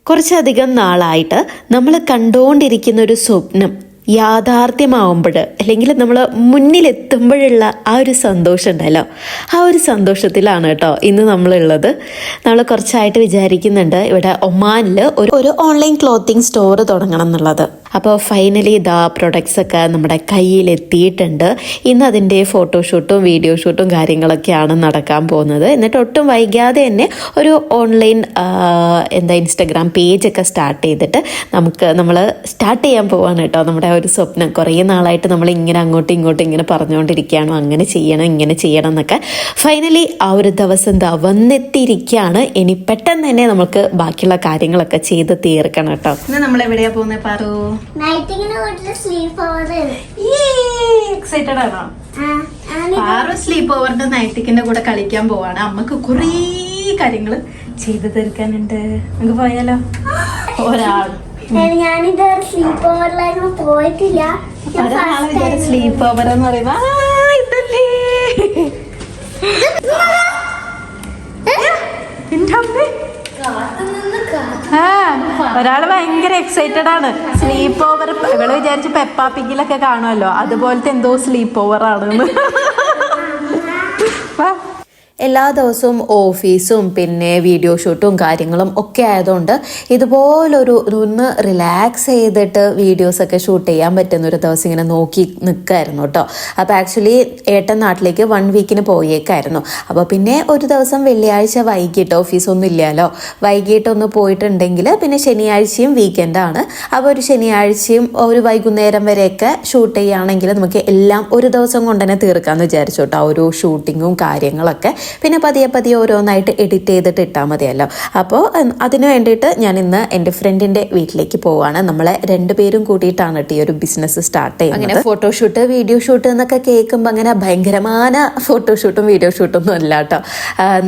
കുറച്ചധികം നാളായിട്ട് നമ്മൾ കണ്ടുകൊണ്ടിരിക്കുന്ന ഒരു സ്വപ്നം യാഥാർത്ഥ്യമാവുമ്പോൾ അല്ലെങ്കിൽ നമ്മൾ മുന്നിലെത്തുമ്പോഴുള്ള ആ ഒരു സന്തോഷം ഉണ്ടല്ലോ, ആ ഒരു സന്തോഷത്തിലാണ് കേട്ടോ ഇന്ന് നമ്മളുള്ളത്. നമ്മൾ കുറച്ചായിട്ട് വിചാരിക്കുന്നുണ്ട് ഇവിടെ ഒമാനിൽ ഒരു ഓൺലൈൻ ക്ലോത്തിങ് സ്റ്റോർ തുടങ്ങണം എന്നുള്ളത്. അപ്പോൾ ഫൈനലി ഇതാ പ്രൊഡക്ട്സ് ഒക്കെ നമ്മുടെ കയ്യിലെത്തിയിട്ടുണ്ട്. ഇന്ന് അതിൻ്റെ ഫോട്ടോഷൂട്ടും വീഡിയോ ഷൂട്ടും കാര്യങ്ങളൊക്കെയാണ് നടക്കാൻ പോകുന്നത്. എന്നിട്ട് ഒട്ടും വൈകാതെ തന്നെ ഒരു ഓൺലൈൻ ഇൻസ്റ്റഗ്രാം പേജൊക്കെ സ്റ്റാർട്ട് ചെയ്തിട്ട് നമ്മൾ സ്റ്റാർട്ട് ചെയ്യാൻ പോവാണ് കേട്ടോ. നമ്മുടെ ഒരു സ്വപ്നം കുറേ നാളായിട്ട് നമ്മൾ ഇങ്ങനെ അങ്ങോട്ടും ഇങ്ങോട്ടും ഇങ്ങനെ പറഞ്ഞുകൊണ്ടിരിക്കുകയാണോ, അങ്ങനെ ചെയ്യണം ഇങ്ങനെ ചെയ്യണം എന്നൊക്കെ. ഫൈനലി ആ ഒരു ദിവസം എന്താ വന്നെത്തിയിരിക്കുകയാണ്. ഇനി പെട്ടെന്ന് തന്നെ നമുക്ക് ബാക്കിയുള്ള കാര്യങ്ങളൊക്കെ ചെയ്ത് തീർക്കണം കേട്ടോ. ഇന്ന് നമ്മൾ എവിടെയാ പോകുന്നത് പാറു? എക്സൈറ്റഡ് ആണോ? പാറു സ്ലീപ്പ് ഓവറിന്റെ നൈറ്റിക്കിന്റെ കൂടെ കളിക്കാൻ പോവാണ്. അമ്മക്ക് കുറേ കാര്യങ്ങൾ ചെയ്തു തീർക്കാനുണ്ട്. നമുക്ക് പോയാലോ? ഞാനിതുവരെ സ്ലീപ്പ് ഓവറിലായിരുന്നു പോയിട്ടില്ല. സ്ലീപ്പ് ഓവർ എന്ന് പറയുമ്പോ ഇതല്ലേ ഒരാള് ഭയങ്കര എക്സൈറ്റഡ് ആണ്. സ്ലീപ്പ് ഓവർ ഇവള് വിചാരിച്ച് പെപ്പാ പിഗിലൊക്കെ കാണുമല്ലോ, അതുപോലത്തെ എന്തോ സ്ലീപ്പ് ഓവർ ആണെന്ന്. എല്ലാ ദിവസവും ഓഫീസും പിന്നെ വീഡിയോ ഷൂട്ടും കാര്യങ്ങളും ഒക്കെ ആയതുകൊണ്ട് ഇതുപോലൊരു ഒന്ന് റിലാക്സ് ചെയ്തിട്ട് വീഡിയോസൊക്കെ ഷൂട്ട് ചെയ്യാൻ പറ്റുന്ന ഒരു ദിവസം ഇങ്ങനെ നോക്കി നിൽക്കായിരുന്നു കേട്ടോ. അപ്പോൾ ആക്ച്വലി ഏട്ടൻ നാട്ടിലേക്ക് 1 വീക്കിന് പോയേക്കായിരുന്നു. അപ്പോൾ പിന്നെ ഒരു ദിവസം വെള്ളിയാഴ്ച വൈകിട്ട് ഓഫീസൊന്നും ഇല്ലല്ലോ, വൈകിട്ടൊന്ന് പോയിട്ടുണ്ടെങ്കിൽ പിന്നെ ശനിയാഴ്ചയും വീക്കെൻഡാണ്. അപ്പോൾ ഒരു ശനിയാഴ്ചയും ഒരു വൈകുന്നേരം വരെയൊക്കെ ഷൂട്ട് ചെയ്യുകയാണെങ്കിൽ നമുക്ക് എല്ലാം ഒരു ദിവസം കൊണ്ട് തന്നെ തീർക്കാമെന്ന് വിചാരിച്ചു കേട്ടോ. ഒരു ഷൂട്ടിങ്ങും കാര്യങ്ങളൊക്കെ പിന്നെ പതിയെ ഓരോന്നായിട്ട് എഡിറ്റ് ചെയ്തിട്ട് ഇട്ടാൽ മതിയല്ലോ. അപ്പോൾ അതിന് വേണ്ടിയിട്ട് ഞാൻ ഇന്ന് എൻ്റെ ഫ്രണ്ടിൻ്റെ വീട്ടിലേക്ക് പോവാണ്. നമ്മളെ 2 പേരും കൂട്ടിയിട്ടാണ് ഈ ഒരു ബിസിനസ് സ്റ്റാർട്ട് ചെയ്യുന്നത്. അങ്ങനെ ഫോട്ടോഷൂട്ട് വീഡിയോ ഷൂട്ട് എന്നൊക്കെ കേൾക്കുമ്പോൾ അങ്ങനെ ഭയങ്കരമായ ഫോട്ടോഷൂട്ടും വീഡിയോ ഷൂട്ടൊന്നും അല്ല കേട്ടോ.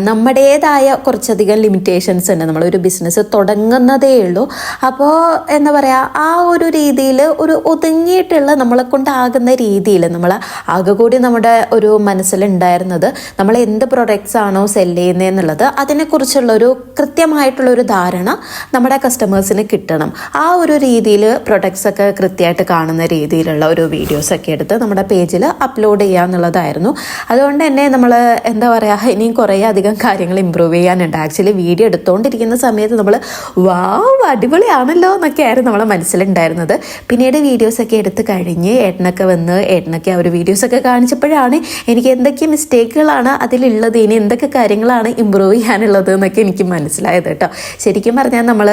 നമ്മുടേതായ കുറച്ചധികം ലിമിറ്റേഷൻസ് ഉണ്ട്. നമ്മളൊരു ബിസിനസ് തുടങ്ങുന്നതേ ഉള്ളൂ. അപ്പോൾ എന്താ പറയുക, ആ ഒരു രീതിയിൽ ഒരു ഒതുങ്ങിയിട്ടുള്ള നമ്മളെ കൊണ്ടാകുന്ന രീതിയിൽ നമ്മൾ ആകെ കൂടി നമ്മുടെ ഒരു മനസ്സിലുണ്ടായിരുന്നത് നമ്മൾ എന്ത് പ്രൊഡക്ട്സ് ആണോ സെല് ചെയ്യുന്നതെന്നുള്ളത് അതിനെക്കുറിച്ചുള്ളൊരു കൃത്യമായിട്ടുള്ളൊരു ധാരണ നമ്മുടെ കസ്റ്റമേഴ്സിന് കിട്ടണം. ആ ഒരു രീതിയിൽ പ്രൊഡക്ട്സ് ഒക്കെ കൃത്യമായിട്ട് കാണുന്ന രീതിയിലുള്ള ഒരു വീഡിയോസൊക്കെ എടുത്ത് നമ്മുടെ പേജിൽ അപ്ലോഡ് ചെയ്യുക എന്നുള്ളതായിരുന്നു. അതുകൊണ്ട് തന്നെ നമ്മൾ എന്താ പറയുക, ഇനിയും കുറേ അധികം കാര്യങ്ങൾ ഇമ്പ്രൂവ് ചെയ്യാനുണ്ട്. ആക്ച്വലി വീഡിയോ എടുത്തുകൊണ്ടിരിക്കുന്ന സമയത്ത് നമ്മൾ വാവ് അടിപൊളിയാണല്ലോ എന്നൊക്കെ ആയിരുന്നു നമ്മളെ മനസ്സിലുണ്ടായിരുന്നത്. പിന്നീട് വീഡിയോസൊക്കെ എടുത്ത് കഴിഞ്ഞ് ഏട്ടനൊക്കെ ആ ഒരു വീഡിയോസൊക്കെ കാണിച്ചപ്പോഴാണ് എനിക്ക് എന്തൊക്കെ മിസ്റ്റേക്കുകളാണ് അതിലുള്ളത്, ഇനി എന്തൊക്കെ കാര്യങ്ങളാണ് ഇമ്പ്രൂവ് ചെയ്യാനുള്ളത് എന്നൊക്കെ എനിക്ക് മനസ്സിലായത് കേട്ടോ. ശരിക്കും പറഞ്ഞാൽ നമ്മൾ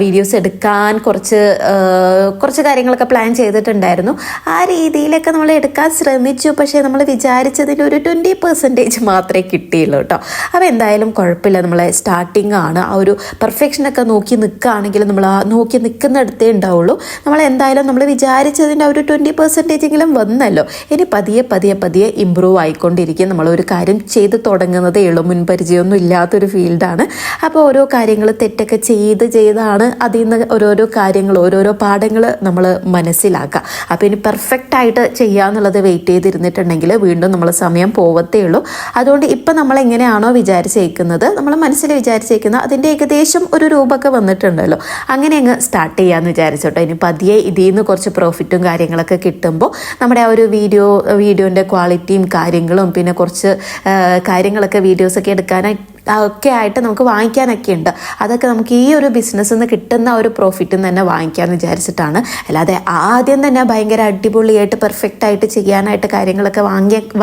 വീഡിയോസ് എടുക്കാൻ കുറച്ച് കാര്യങ്ങളൊക്കെ പ്ലാൻ ചെയ്തിട്ടുണ്ടായിരുന്നു. ആ രീതിയിലൊക്കെ നമ്മൾ എടുക്കാൻ ശ്രമിച്ചു. പക്ഷേ നമ്മൾ വിചാരിച്ചതിൻ്റെ ഒരു 20% മാത്രമേ കിട്ടിയുള്ളൂ കേട്ടോ. അപ്പോൾ എന്തായാലും കുഴപ്പമില്ല, നമ്മളെ സ്റ്റാർട്ടിങ് ആണ്. ആ ഒരു പെർഫെക്ഷനൊക്കെ നോക്കി നിൽക്കുകയാണെങ്കിൽ നമ്മൾ ആ നോക്കി നിൽക്കുന്നിടത്തേ ഉണ്ടാവുള്ളൂ. നമ്മൾ വിചാരിച്ചതിൻ്റെ ഒരു 20% വന്നല്ലോ. ഇനി പതിയെ ഇമ്പ്രൂവ് ആയിക്കൊണ്ടിരിക്കും. നമ്മളൊരു കാര്യം ചെയ്ത് തുടങ്ങുന്നതേ ഉള്ളൂ. മുൻപരിചയമൊന്നും ഇല്ലാത്തൊരു ഫീൽഡാണ്. അപ്പോൾ ഓരോ കാര്യങ്ങൾ തെറ്റൊക്കെ ചെയ്താണ് അതിൽ നിന്ന് ഓരോരോ പാഠങ്ങൾ നമ്മൾ മനസ്സിലാക്കുക. അപ്പോൾ ഇനി പെർഫെക്റ്റ് ആയിട്ട് ചെയ്യാന്നുള്ളത് വെയിറ്റ് ചെയ്തിരുന്നിട്ടുണ്ടെങ്കിൽ വീണ്ടും നമ്മൾ സമയം പോവത്തേ ഉള്ളൂ. അതുകൊണ്ട് ഇപ്പം നമ്മൾ എങ്ങനെയാണോ വിചാരിച്ചേക്കുന്നത്, നമ്മൾ മനസ്സിൽ വിചാരിച്ചേക്കുന്നത് അതിൻ്റെ ഏകദേശം ഒരു രൂപമൊക്കെ വന്നിട്ടുണ്ടല്ലോ, അങ്ങനെ അങ്ങ് സ്റ്റാർട്ട് ചെയ്യാമെന്ന് വിചാരിച്ചോട്ടോ. ഇനി പതിയെ ഇതിൽ നിന്ന് കുറച്ച് പ്രോഫിറ്റും കാര്യങ്ങളൊക്കെ കിട്ടുമ്പോൾ നമ്മുടെ ആ ഒരു വീഡിയോൻ്റെ ക്വാളിറ്റിയും കാര്യങ്ങളും പിന്നെ കുറച്ച് കാര്യങ്ങളൊക്കെ വീഡിയോസൊക്കെ ഒക്കെ ആയിട്ട് നമുക്ക് വാങ്ങിക്കാനൊക്കെ ഉണ്ട്. അതൊക്കെ നമുക്ക് ഈ ഒരു ബിസിനസ്സിൽ നിന്ന് കിട്ടുന്ന ഒരു പ്രോഫിറ്റിൽ തന്നെ വാങ്ങിക്കാമെന്ന് വിചാരിച്ചിട്ടാണ്. അല്ലാതെ ആദ്യം തന്നെ ഭയങ്കര അടിപൊളിയായിട്ട് പെർഫെക്റ്റ് ആയിട്ട് ചെയ്യാനായിട്ട് കാര്യങ്ങളൊക്കെ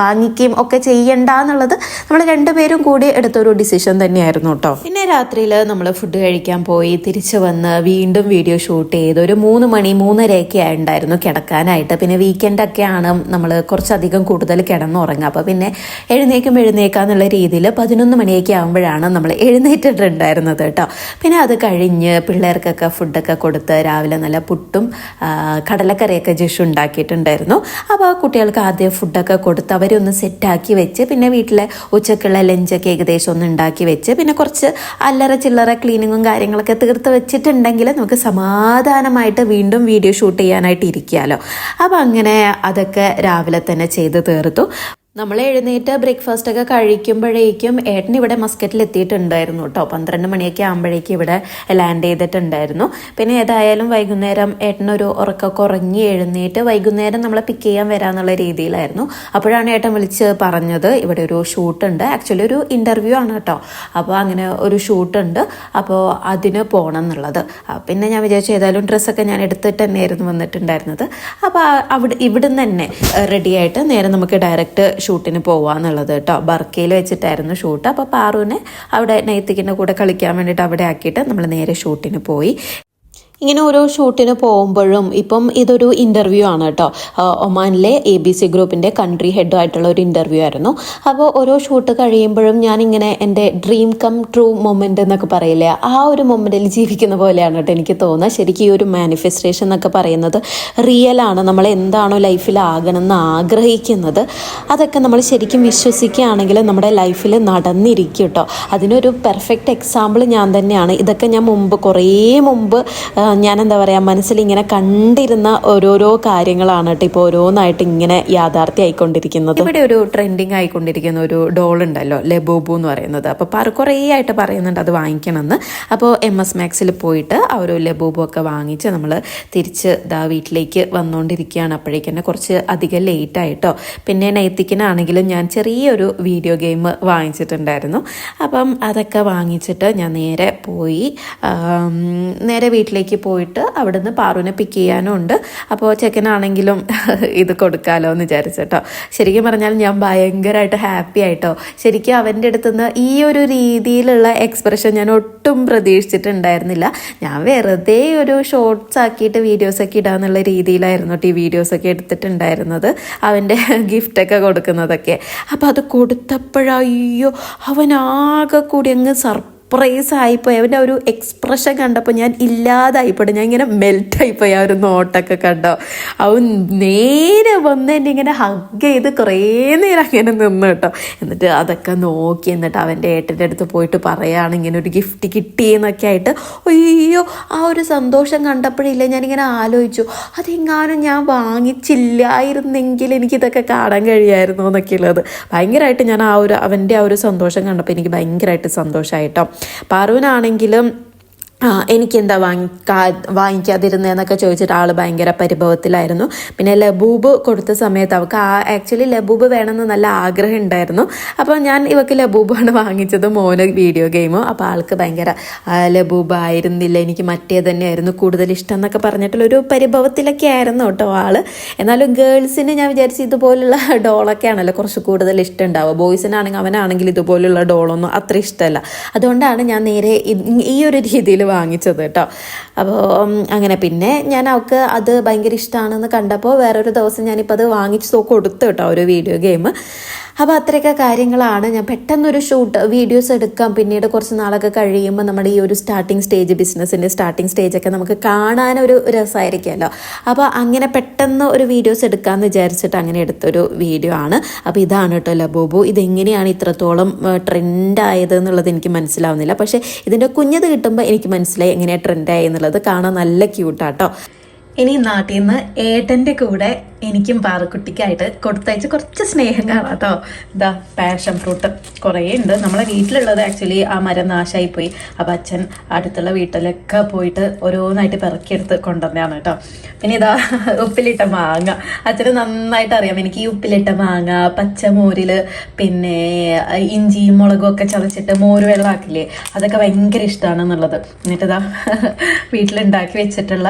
വാങ്ങിക്കുകയും ഒക്കെ ചെയ്യണ്ട എന്നുള്ളത് നമ്മൾ 2 പേരും കൂടി എടുത്തൊരു ഡിസിഷൻ തന്നെയായിരുന്നു കേട്ടോ. പിന്നെ രാത്രിയിൽ നമ്മൾ ഫുഡ് കഴിക്കാൻ പോയി തിരിച്ചു വന്ന് വീണ്ടും വീഡിയോ ഷൂട്ട് ചെയ്ത് ഒരു 3 മണി 3:30 ഉണ്ടായിരുന്നു കിടക്കാനായിട്ട്. പിന്നെ വീക്കെൻഡൊക്കെയാണ് നമ്മൾ കുറച്ചധികം കൂടുതൽ കിടന്നുറങ്ങുക. അപ്പോൾ പിന്നെ എഴുന്നേക്കാന്നുള്ള രീതിയിൽ 11 മണിയൊക്കെ ആകുമ്പോഴാണ് നമ്മൾ എഴുന്നേറ്റിട്ടുണ്ടായിരുന്നത് കേട്ടോ. പിന്നെ അത് കഴിഞ്ഞ് പിള്ളേർക്കൊക്കെ ഫുഡൊക്കെ കൊടുത്ത് രാവിലെ നല്ല പുട്ടും കടലക്കറിയൊക്കെ ജിഷ് ഉണ്ടാക്കിയിട്ടുണ്ടായിരുന്നു. അപ്പോൾ കുട്ടികൾക്ക് ആദ്യം ഫുഡൊക്കെ കൊടുത്ത് അവരെ ഒന്ന് സെറ്റാക്കി വെച്ച് പിന്നെ വീട്ടിലെ ഉച്ചക്കുള്ള ലഞ്ചൊക്കെ ഏകദേശം ഒന്ന് ഉണ്ടാക്കി വെച്ച് പിന്നെ കുറച്ച് അല്ലറ ചില്ലറ ക്ലീനിങ്ങും കാര്യങ്ങളൊക്കെ തീർത്ത് വെച്ചിട്ടുണ്ടെങ്കിൽ നമുക്ക് സമാധാനമായിട്ട് വീണ്ടും വീഡിയോ ഷൂട്ട് ചെയ്യാനായിട്ട് ഇരിക്കാമല്ലോ. അപ്പോൾ അങ്ങനെ അതൊക്കെ രാവിലെ തന്നെ ചെയ്ത് തീർത്തു. നമ്മൾ എഴുന്നേറ്റ് ബ്രേക്ക്ഫാസ്റ്റ് ഒക്കെ കഴിക്കുമ്പോഴേക്കും ഏട്ടൻ ഇവിടെ മസ്കറ്റിൽ എത്തിയിട്ടുണ്ടായിരുന്നു കേട്ടോ. 12 മണിയൊക്കെ ആകുമ്പോഴേക്കും ഇവിടെ ലാൻഡ് ചെയ്തിട്ടുണ്ടായിരുന്നു. പിന്നെ ഏതായാലും വൈകുന്നേരം ഏട്ടനൊരു ഉറക്കമൊക്കെ ഉറങ്ങി എഴുന്നേറ്റ് വൈകുന്നേരം നമ്മളെ പിക്ക് ചെയ്യാൻ വരാമെന്നുള്ള രീതിയിലായിരുന്നു. അപ്പോഴാണ് ഏട്ടൻ വിളിച്ച് പറഞ്ഞത് ഇവിടെ ഒരു ഷൂട്ടുണ്ട്, ആക്ച്വലി ഒരു ഇൻ്റർവ്യൂ ആണ് കേട്ടോ. അപ്പോൾ അങ്ങനെ ഒരു ഷൂട്ടുണ്ട്, അപ്പോൾ അതിന് പോകണം എന്നുള്ളത്. പിന്നെ ഞാൻ വിചാരിച്ചു ഏതായാലും ഡ്രസ്സൊക്കെ ഞാൻ എടുത്തിട്ട് തന്നെയായിരുന്നു വന്നിട്ടുണ്ടായിരുന്നത്. അപ്പോൾ ഇവിടുന്ന് തന്നെ റെഡിയായിട്ട് നേരെ നമുക്ക് ഡയറക്റ്റ് ഷൂട്ടിന് പോവാന്നുള്ളത് കേട്ടോ. ബർക്കയിൽ വെച്ചിട്ടായിരുന്നു ഷൂട്ട്. അപ്പോൾ പാറുവിനെ അവിടെ നൈത്തിക്കിൻ്റെ കൂടെ കളിക്കാൻ വേണ്ടിയിട്ട് അവിടെ ആക്കിയിട്ട് നമ്മൾ നേരെ ഷൂട്ടിന് പോയി. ഇങ്ങനെ ഓരോ ഷൂട്ടിന് പോകുമ്പോഴും ഇപ്പം ഇതൊരു ഇൻ്റർവ്യൂ ആണ് കേട്ടോ. ഒമാനിലെ ABC ഗ്രൂപ്പിൻ്റെ കൺട്രി ഹെഡായിട്ടുള്ള ഒരു ഇൻ്റർവ്യൂ ആയിരുന്നു. അപ്പോൾ ഓരോ ഷൂട്ട് കഴിയുമ്പോഴും ഞാനിങ്ങനെ എൻ്റെ ഡ്രീം കം ട്രൂ മൊമെൻ്റ് എന്നൊക്കെ പറയില്ലേ, ആ ഒരു മൊമെൻറ്റിൽ ജീവിക്കുന്ന പോലെയാണ് കേട്ടോ എനിക്ക് തോന്നുക. ശരിക്കും ഈ ഒരു മാനിഫെസ്റ്റേഷൻ എന്നൊക്കെ പറയുന്നത് റിയലാണ്. നമ്മൾ എന്താണോ ലൈഫിൽ ആകണമെന്ന് ആഗ്രഹിക്കുന്നത് അതൊക്കെ നമ്മൾ ശരിക്കും വിശ്വസിക്കുകയാണെങ്കിൽ നമ്മുടെ ലൈഫിൽ നടന്നിരിക്കും കേട്ടോ. അതിനൊരു പെർഫെക്റ്റ് എക്സാമ്പിൾ ഞാൻ തന്നെയാണ്. ഇതൊക്കെ ഞാൻ കുറേ മുമ്പ് ഞാൻ എന്താ പറയുക മനസ്സിലിങ്ങനെ കണ്ടിരുന്ന ഓരോരോ കാര്യങ്ങളാണ് കേട്ടോ ഇപ്പോൾ ഓരോന്നായിട്ട് ഇങ്ങനെ യാഥാർത്ഥ്യമായിക്കൊണ്ടിരിക്കുന്നത്. ഇവിടെ ഒരു ട്രെൻഡിങ് ആയിക്കൊണ്ടിരിക്കുന്ന ഒരു ഡോൾ ഉണ്ടല്ലോ, ലബൂബു എന്ന് പറയുന്നത്. അപ്പോൾ കുറേ ആയിട്ട് പറയുന്നുണ്ട് അത് വാങ്ങിക്കണമെന്ന്. അപ്പോൾ MS Maxൽ പോയിട്ട് ആ ഒരു ലബൂബു ഒക്കെ വാങ്ങിച്ച് നമ്മൾ തിരിച്ച് വീട്ടിലേക്ക് വന്നുകൊണ്ടിരിക്കുകയാണ്. അപ്പോഴേക്കും തന്നെ കുറച്ച് അധികം ലേറ്റ് ആയിട്ടോ. പിന്നെ നൈത്തിക്കിനാണെങ്കിലും ഞാൻ ചെറിയൊരു വീഡിയോ ഗെയിം വാങ്ങിച്ചിട്ടുണ്ടായിരുന്നു. അപ്പം അതൊക്കെ വാങ്ങിച്ചിട്ട് ഞാൻ നേരെ പോയി നേരെ വീട്ടിലേക്ക് പോയിട്ട് അവിടുന്ന് പാറുവിനെ പിക്ക് ചെയ്യാനും ഉണ്ട്. അപ്പോൾ ചെക്കനാണെങ്കിലും ഇത് കൊടുക്കാമല്ലോ എന്ന് വിചാരിച്ചിട്ടോ. ശരിക്കും പറഞ്ഞാൽ ഞാൻ ഭയങ്കരമായിട്ട് ഹാപ്പി ആയിട്ടോ. ശരിക്കും അവൻ്റെ അടുത്തുനിന്ന് ഈ ഒരു രീതിയിലുള്ള എക്സ്പ്രഷൻ ഞാൻ ഒട്ടും പ്രതീക്ഷിച്ചിട്ടുണ്ടായിരുന്നില്ല. ഞാൻ വെറുതെ ഒരു ഷോർട്സ് ആക്കിയിട്ട് വീഡിയോസൊക്കെ ഇടാന്നുള്ള രീതിയിലായിരുന്നു ഈ വീഡിയോസൊക്കെ എടുത്തിട്ടുണ്ടായിരുന്നത്, അവൻ്റെ ഗിഫ്റ്റൊക്കെ കൊടുക്കുന്നതൊക്കെ. അപ്പോൾ അത് കൊടുത്തപ്പോഴയ്യോ അവനാകെ കൂടി അങ്ങ് സർപ്രൈസ് ആയിപ്പോയി. അവൻ്റെ ഒരു എക്സ്പ്രഷൻ കണ്ടപ്പോൾ ഞാൻ ഇല്ലാതായിപ്പോയി. ഞാൻ ഇങ്ങനെ മെൽറ്റായിപ്പോയി ആ ഒരു നോട്ടൊക്കെ കണ്ടോ. അവൻ നേരെ വന്ന് എന്നെ ഇങ്ങനെ ഹഗ് ചെയ്ത് കുറേ നേരം അങ്ങനെ നിന്ന് കേട്ടോ. എന്നിട്ട് അതൊക്കെ നോക്കി എന്നിട്ട് അവൻ്റെ ഏട്ടൻ്റെ അടുത്ത് പോയിട്ട് പറയുകയാണ് ഇങ്ങനെ ഒരു ഗിഫ്റ്റ് കിട്ടിയെന്നൊക്കെ ആയിട്ട്. അയ്യോ ആ ഒരു സന്തോഷം കണ്ടപ്പോഴില്ലേ ഞാനിങ്ങനെ ആലോചിച്ചു അതെങ്ങാനും ഞാൻ വാങ്ങിച്ചില്ലായിരുന്നെങ്കിൽ എനിക്കിതൊക്കെ കാണാൻ കഴിയായിരുന്നു എന്നൊക്കെയുള്ളത്. ഭയങ്കരമായിട്ട് ഞാൻ അവൻ്റെ ആ ഒരു സന്തോഷം കണ്ടപ്പോൾ എനിക്ക് ഭയങ്കരമായിട്ട് സന്തോഷമായിട്ടോ. പാറുവിനാണെങ്കിലും എനിക്കെന്താ വാങ്ങിക്കാതിരുന്നതെന്നൊക്കെ ചോദിച്ചിട്ട് ആൾ ഭയങ്കര പരിഭവത്തിലായിരുന്നു. പിന്നെ ലബൂബ് കൊടുത്ത സമയത്ത് അവൾക്ക് ആക്ച്വലി ലബൂബ് വേണമെന്ന് നല്ല ആഗ്രഹം ഉണ്ടായിരുന്നു. അപ്പോൾ ഞാൻ ഇവക്ക് ലബൂബാണ് വാങ്ങിച്ചത്, മോന് വീഡിയോ ഗെയിമും. അപ്പോൾ ആൾക്ക് ഭയങ്കര ലബൂബ് ആയിരുന്നില്ല, എനിക്ക് മറ്റേ തന്നെയായിരുന്നു കൂടുതൽ ഇഷ്ടം എന്നൊക്കെ പറഞ്ഞിട്ടുള്ളൊരു പരിഭവത്തിലൊക്കെ ആയിരുന്നു കേട്ടോ ആൾ. എന്നാലും ഗേൾസിന് ഞാൻ വിചാരിച്ചു ഇതുപോലുള്ള ഡോളൊക്കെ ആണല്ലോ കുറച്ച് കൂടുതൽ ഇഷ്ടം ഉണ്ടാവുക. ബോയ്സിനാണെങ്കിൽ അവനാണെങ്കിൽ ഇതുപോലുള്ള ഡോളൊന്നും അത്ര ഇഷ്ടമല്ല. അതുകൊണ്ടാണ് ഞാൻ നേരെ ഈ ഒരു രീതിയിൽ വാങ്ങിച്ചത് കേട്ടോ. അപ്പോൾ അങ്ങനെ പിന്നെ ഞാൻ അവൾക്ക് അത് ഭയങ്കര ഇഷ്ടമാണെന്ന് കണ്ടപ്പോൾ വേറൊരു ദിവസം ഞാനിപ്പോൾ അത് വാങ്ങിച്ച് കൊടുത്തു കേട്ടോ ഒരു വീഡിയോ ഗെയിം. അപ്പോൾ അത്രയൊക്കെ കാര്യങ്ങളാണ്. ഞാൻ പെട്ടെന്നൊരു വീഡിയോസ് എടുക്കാം പിന്നീട് കുറച്ച് നാളൊക്കെ കഴിയുമ്പോൾ നമ്മുടെ ഈ ഒരു ബിസിനസ്സിൻ്റെ സ്റ്റാർട്ടിങ് സ്റ്റേജൊക്കെ നമുക്ക് കാണാനൊരു രസമായിരിക്കുമല്ലോ. അപ്പോൾ അങ്ങനെ പെട്ടെന്ന് ഒരു വീഡിയോസ് എടുക്കാമെന്ന് വിചാരിച്ചിട്ട് അങ്ങനെ എടുത്തൊരു വീഡിയോ ആണ്. അപ്പോൾ ഇതാണ് കേട്ടോ ലബൂബു. ഇതെങ്ങനെയാണ് ഇത്രത്തോളം ട്രെൻഡായത് എന്നുള്ളത് എനിക്ക് മനസ്സിലാവുന്നില്ല. പക്ഷേ ഇതിൻ്റെ കുഞ്ഞത് കിട്ടുമ്പോൾ എനിക്ക് മനസ്സിലായി എങ്ങനെയാണ് ട്രെൻഡായി എന്നുള്ളത്. കാണാൻ നല്ല ക്യൂട്ടാട്ടോ. ഇനി നാട്ടിൽ നിന്ന് ഏട്ടൻ്റെ കൂടെ എനിക്കും പാറക്കുട്ടിക്കായിട്ട് കൊടുത്തയച്ച് കുറച്ച് സ്നേഹം കാണാം കേട്ടോ. ഇതാ പാഷൻ ഫ്രൂട്ട് കുറേ ഉണ്ട്. നമ്മളെ വീട്ടിലുള്ളത് ആക്ച്വലി ആ മരം നാശമായി പോയി. അപ്പോൾ അച്ഛൻ അടുത്തുള്ള വീട്ടിലൊക്കെ പോയിട്ട് ഓരോന്നായിട്ട് പെറുക്കിയെടുത്ത് കൊണ്ടുവന്നതാണ് കേട്ടോ. പിന്നെ ഇതാ ഉപ്പിലിട്ട മാങ്ങ. അച്ഛന് നന്നായിട്ട് അറിയാം എനിക്ക് ഈ ഉപ്പിലിട്ട മാങ്ങ, പച്ചമോരിൽ പിന്നെ ഇഞ്ചിയും മുളകും ഒക്കെ ചതച്ചിട്ട് മോര് വെള്ളമാക്കില്ലേ, അതൊക്കെ ഭയങ്കര ഇഷ്ടമാണെന്നുള്ളത്. എന്നിട്ടിതാ വീട്ടിലുണ്ടാക്കി വെച്ചിട്ടുള്ള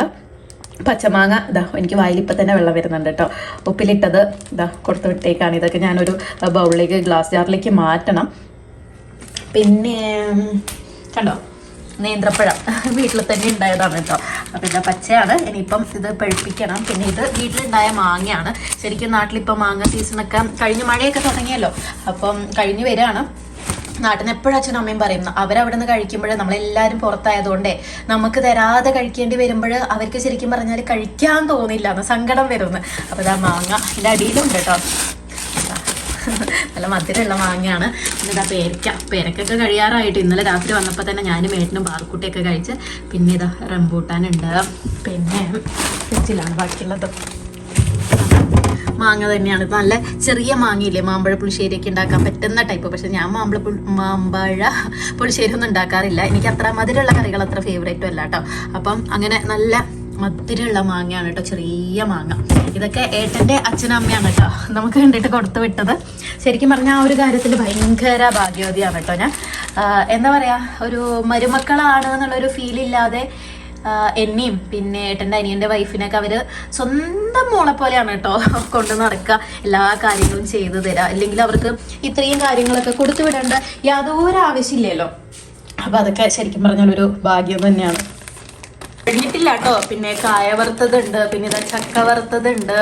പച്ചമാങ്ങ ഇതാ എനിക്ക് വായിലിപ്പം തന്നെ വെള്ളം വരുന്നുണ്ട് കേട്ടോ. ഉപ്പിലിട്ടത് ഇതാ കൊടുത്തു വിട്ടേക്കാണ്. ഇതൊക്കെ ഞാനൊരു ബൗളിലേക്ക് ഗ്ലാസ് ജാറിലേക്ക് മാറ്റണം. പിന്നെ കണ്ടോ നേന്ത്രപ്പഴം വീട്ടിൽ തന്നെ ഉണ്ടായതാണ് കേട്ടോ. അപ്പം ഇതാ പച്ചയാണ്. ഇനിയിപ്പം ഇത് പഴുപ്പിക്കണം. പിന്നെ ഇത് വീട്ടിലുണ്ടായ മാങ്ങയാണ്. ശരിക്കും നാട്ടിലിപ്പോൾ മാങ്ങ സീസണൊക്കെ കഴിഞ്ഞ് മഴയൊക്കെ തുടങ്ങിയല്ലോ, അപ്പം കഴിഞ്ഞ് വരികയാണ്. നാട്ടിൽ നിന്ന് എപ്പോഴും അച്ഛനും അമ്മയും പറയും അവരവിടെ നിന്ന് കഴിക്കുമ്പോൾ നമ്മളെല്ലാവരും പുറത്തായതുകൊണ്ടേ നമുക്ക് തരാതെ കഴിക്കേണ്ടി വരുമ്പോൾ അവർക്ക് ശരിക്കും പറഞ്ഞാൽ കഴിക്കാൻ തോന്നില്ല എന്ന് സങ്കടം വരുന്നു. അപ്പോൾ ഇതാ മാങ്ങ ഇതിൻ്റെ അടിയിലുണ്ട് കേട്ടോ. നല്ല മധുരമുള്ള മാങ്ങയാണ്. ഇതാ പേരക്കൊക്കെ കഴിയാറായിട്ട് ഇന്നലെ രാത്രി വന്നപ്പോൾ തന്നെ ഞാനും ഏട്ടനും പാറക്കുട്ടിയൊക്കെ കഴിച്ച്. പിന്നെ ഇതാ റംബൂട്ടാനുണ്ട്. പിന്നെ ഫ്രിഡ്ജിലാണ് ബാക്കിയുള്ളത്. മാങ്ങ തന്നെയാണ്. നല്ല ചെറിയ മാങ്ങയില്ലേ, മാമ്പഴ പുളിശ്ശേരിയൊക്കെ ഉണ്ടാക്കാൻ പറ്റുന്ന ടൈപ്പ്. പക്ഷെ ഞാൻ മാമ്പഴ പുളിശ്ശേരി ഒന്നും ഉണ്ടാക്കാറില്ല. എനിക്ക് അത്ര മധുരമുള്ള കറികൾ അത്ര ഫേവറേറ്റും അല്ല കേട്ടോ. അപ്പം അങ്ങനെ നല്ല മധുരമുള്ള മാങ്ങയാണ് കേട്ടോ, ചെറിയ മാങ്ങ. ഇതൊക്കെ ഏട്ടൻ്റെ അച്ഛനമ്മയാണ് കേട്ടോ നമുക്ക് വേണ്ടിയിട്ട് കൊടുത്തു വിട്ടത്. ശരിക്കും പറഞ്ഞാൽ ആ ഒരു കാര്യത്തിൽ ഭയങ്കര ഭാഗ്യവതിയാണ് കേട്ടോ ഞാൻ. എന്താ പറയുക, ഒരു മരുമക്കളാണ് എന്നുള്ളൊരു ഫീലില്ലാതെ എന്നെയും പിന്നെ ഏട്ടൻ്റെ അനിയൻ്റെ വൈഫിനൊക്കെ അവർ സ്വന്തം മോളെ പോലെയാണ് കേട്ടോ കൊണ്ട് നടക്കുക, എല്ലാ കാര്യങ്ങളും ചെയ്തു തരാം. അല്ലെങ്കിൽ അവർക്ക് ഇത്രയും കാര്യങ്ങളൊക്കെ കൊടുത്തു വിടേണ്ട യാതൊരു ആവശ്യമില്ലല്ലോ. അപ്പം അതൊക്കെ ശരിക്കും പറഞ്ഞാലൊരു ഭാഗ്യം തന്നെയാണ്. കഴിഞ്ഞിട്ടില്ല കേട്ടോ. പിന്നെ കായ വറുത്തതുണ്ട്, പിന്നെ ഇതാ ചക്ക വറുത്തതുണ്ട്,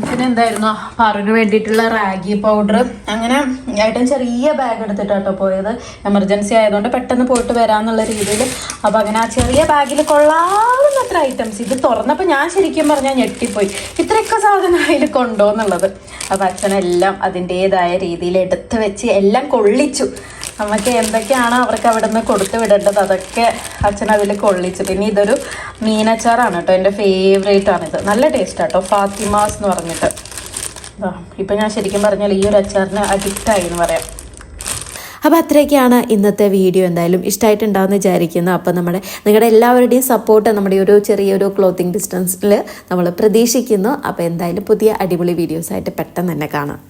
പിന്നെ എന്തായിരുന്നു പാറുവിന് വേണ്ടിയിട്ടുള്ള റാഗി പൗഡർ. അങ്ങനെ ഏട്ടൻ ചെറിയ ബാഗ് എടുത്തിട്ടാട്ടോ പോയത്. എമർജൻസി ആയതുകൊണ്ട് പെട്ടെന്ന് പോയിട്ട് വരാമെന്നുള്ള രീതിയിൽ. അപ്പോൾ അങ്ങനെ ആ ചെറിയ ബാഗിൽ കൊള്ളാവുന്നത്ര ഐറ്റംസ്. ഇത് തുറന്നപ്പോൾ ഞാൻ ശരിക്കും പറഞ്ഞാൽ ഞെട്ടിപ്പോയി, ഇത്രയൊക്കെ സാധനം അതിൽ കൊണ്ടുപോകുന്നുള്ളത്. അപ്പോൾ അച്ഛനെല്ലാം അതിൻ്റേതായ രീതിയിൽ എടുത്ത് വെച്ച് എല്ലാം കൊള്ളിച്ചു. നമുക്ക് എന്തൊക്കെയാണോ അവർക്ക് അവിടെ നിന്ന് കൊടുത്തു വിടേണ്ടത് അതൊക്കെ അച്ഛൻ അതിൽ കൊള്ളിച്ചു. പിന്നെ ഇതൊരു മീനച്ചാറാണ് കേട്ടോ, എൻ്റെ ഫേവറേറ്റ് ആണിത്. നല്ല ടേസ്റ്റ് ആട്ടോ, ഫാത്തിമാസ് എന്ന് പറഞ്ഞിട്ട്. ഇപ്പം ഞാൻ ശരിക്കും പറഞ്ഞാൽ ഈ ഒരു അച്ചാറിന് അഡിക്റ്റായി എന്ന് പറയാം. അപ്പോൾ അത്രയൊക്കെയാണ് ഇന്നത്തെ വീഡിയോ. എന്തായാലും ഇഷ്ടമായിട്ടുണ്ടാവുമെന്ന് വിചാരിക്കുന്നു. അപ്പോൾ നിങ്ങളുടെ എല്ലാവരുടെയും സപ്പോർട്ട് നമ്മുടെ ഒരു ചെറിയൊരു ക്ലോത്തിങ് ബിസിനസ്സിൽ നമ്മൾ പ്രതീക്ഷിക്കുന്നു. അപ്പോൾ എന്തായാലും പുതിയ അടിപൊളി വീഡിയോസായിട്ട് പെട്ടെന്ന് തന്നെ കാണാം.